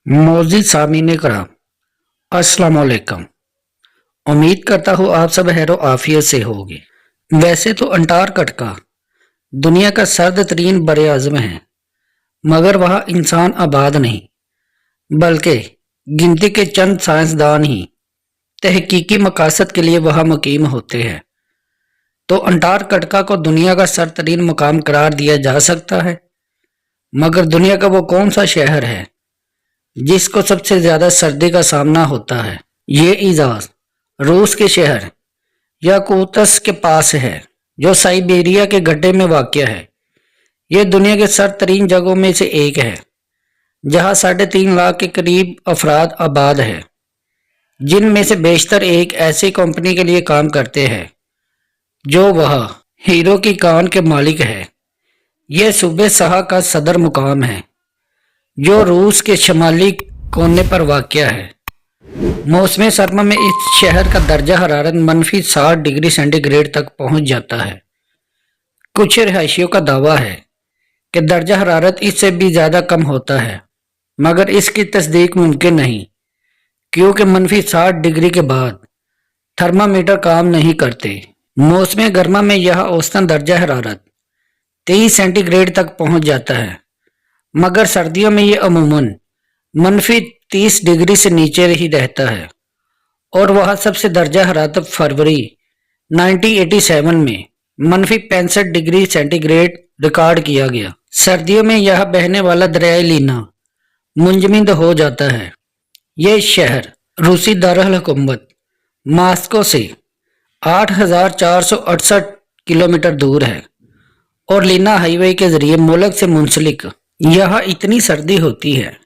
मोअज़्ज़िज़ सामीन कराम, अस्सलाम वालेकुम। उम्मीद करता हूँ आप सब खैरो आफियत से होंगे। वैसे तो अंटार्कटिका दुनिया का सर्द तरीन बरे आज़म है, मगर वहाँ इंसान आबाद नहीं, बल्कि गिनती के चंद साइंसदान ही तहकीकी मकासद के लिए वहाँ मुकीम होते हैं। तो अंटार्कटिका को दुनिया का सर्द तरीन मुकाम करार दिया जा सकता है, मगर दुनिया का वो कौन सा शहर है जिसको सबसे ज्यादा सर्दी का सामना होता है? ये इजाज रूस के शहर याकुत्स्क के पास है, जो साइबेरिया के गड्ढे में वाक़या है। यह दुनिया के सर्द तरीन जगहों में से एक है, जहाँ 3.5 लाख के करीब अफराद आबाद है, जिनमें से बेशतर एक ऐसी कंपनी के लिए काम करते हैं जो वह हीरो की कान के मालिक है। यह सूबे सहा का सदर मुकाम है, जो रूस के शमाली कोने पर वाक़या है। मौसम सरमा में इस शहर का दर्जा हरारत -60 डिग्री सेंटीग्रेड तक पहुंच जाता है। कुछ रिहायशियों का दावा है कि दर्जा हरारत इससे भी ज़्यादा कम होता है, मगर इसकी तस्दीक मुमकिन नहीं, क्योंकि -60 डिग्री के बाद थर्मामीटर काम नहीं करते। मौसम गर्मा में यह औसतन दर्जा हरारत 30 सेंटीग्रेड तक पहुंच जाता है, मगर सर्दियों में ये अमूमन -30 डिग्री से नीचे ही रहता है। और वह सबसे दर्जा हरारत फरवरी 1987 में -65 डिग्री सेंटीग्रेड रिकॉर्ड किया गया। सर्दियों में यह बहने वाला दरियाई लीना मुंजमद हो जाता है। यह शहर रूसी दारुल हुकूमत मॉस्को से 8,468 किलोमीटर दूर है और लीना हाईवे के जरिए मुल्क से मुंसलिक। यहाँ इतनी सर्दी होती है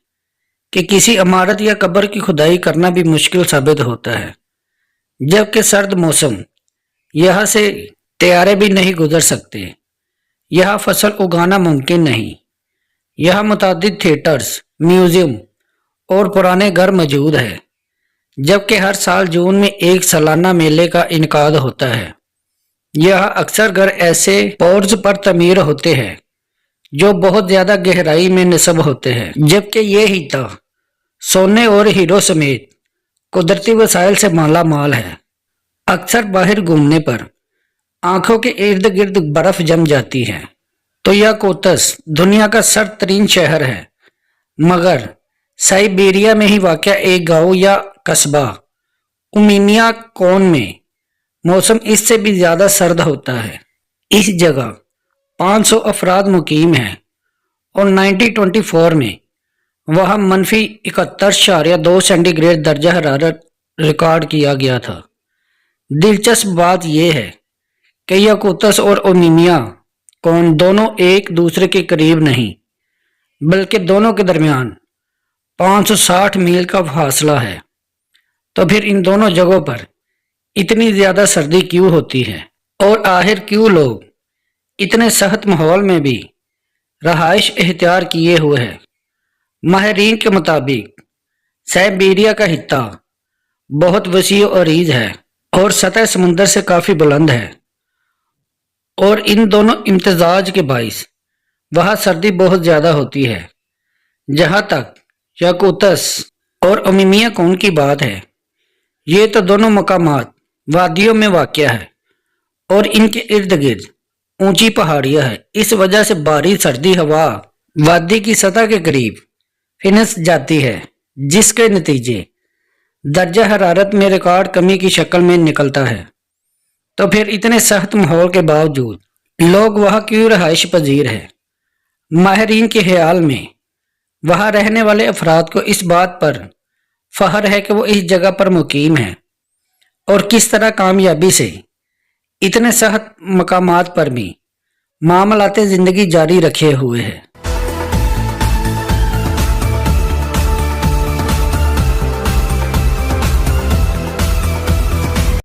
कि किसी इमारत या कब्र की खुदाई करना भी मुश्किल साबित होता है, जबकि सर्द मौसम यहाँ से तैयारे भी नहीं गुजर सकते। यहाँ फसल उगाना मुमकिन नहीं। यहाँ मुतादिद थिएटर्स, म्यूजियम और पुराने घर मौजूद है, जबकि हर साल जून में एक सालाना मेले का इनकाद होता है। यह अक्सर घर ऐसे पोर्ज पर तमीर होते हैं जो बहुत ज्यादा गहराई में नस्ब होते हैं, जबकि ये हिता सोने और हीरो समेत कुदरती वसाइल से माला माल है। अक्सर बाहर घूमने पर आंखों के इर्द गिर्द बर्फ जम जाती है। तो याकुत्स्क दुनिया का सर्द तरीन शहर है, मगर साइबेरिया में ही वाक़या एक गांव या कस्बा उमिमिया कोन में मौसम इससे भी ज्यादा सर्द होता है। इस जगह 500 अफराद मुकीम हैं और 1924 में वह -71.2 सेंटीग्रेड दर्जा हरारत रिकॉर्ड किया गया था। दिलचस्प बात यह है कि याकुत्स्क और उमिमिया कोन दोनों एक दूसरे के करीब नहीं, बल्कि दोनों के दरमियान 560 मील का फासला है। तो फिर इन दोनों जगहों पर इतनी ज्यादा सर्दी क्यों होती है, और आखिर क्यों लोग इतने सख्त माहौल में भी रहाइश इख्तियार किए हुए हैं? माहिरीन के मुताबिक साइबेरिया का हिस्सा बहुत वसी और अरीज है और सतह समुंदर से काफी बुलंद है, और इन दोनों इम्तिजाज के बाइस वहाँ सर्दी बहुत ज्यादा होती है। जहाँ तक याकुत्स्क और उमिमिया कोन की बात है, ये तो दोनों मकामात वादियों में वाक़या है और इनके इर्द गिर्द ऊंची पहाड़ियां है। इस वजह से भारी सर्दी हवा वादी की सतह के करीब फिनस जाती है, जिसके नतीजे दर्जा हरारत में रिकॉर्ड कमी की शक्ल में निकलता है। तो फिर इतने सख्त माहौल के बावजूद लोग वहाँ क्यों रहाइश पजीर है? माहिरीन के ख्याल में वहाँ रहने वाले अफराद को इस बात पर फख्र है कि वो इस जगह पर मुकीम है और किस तरह कामयाबी से इतने सख्त मकामात पर भी मामलाते जिंदगी जारी रखे हुए हैं।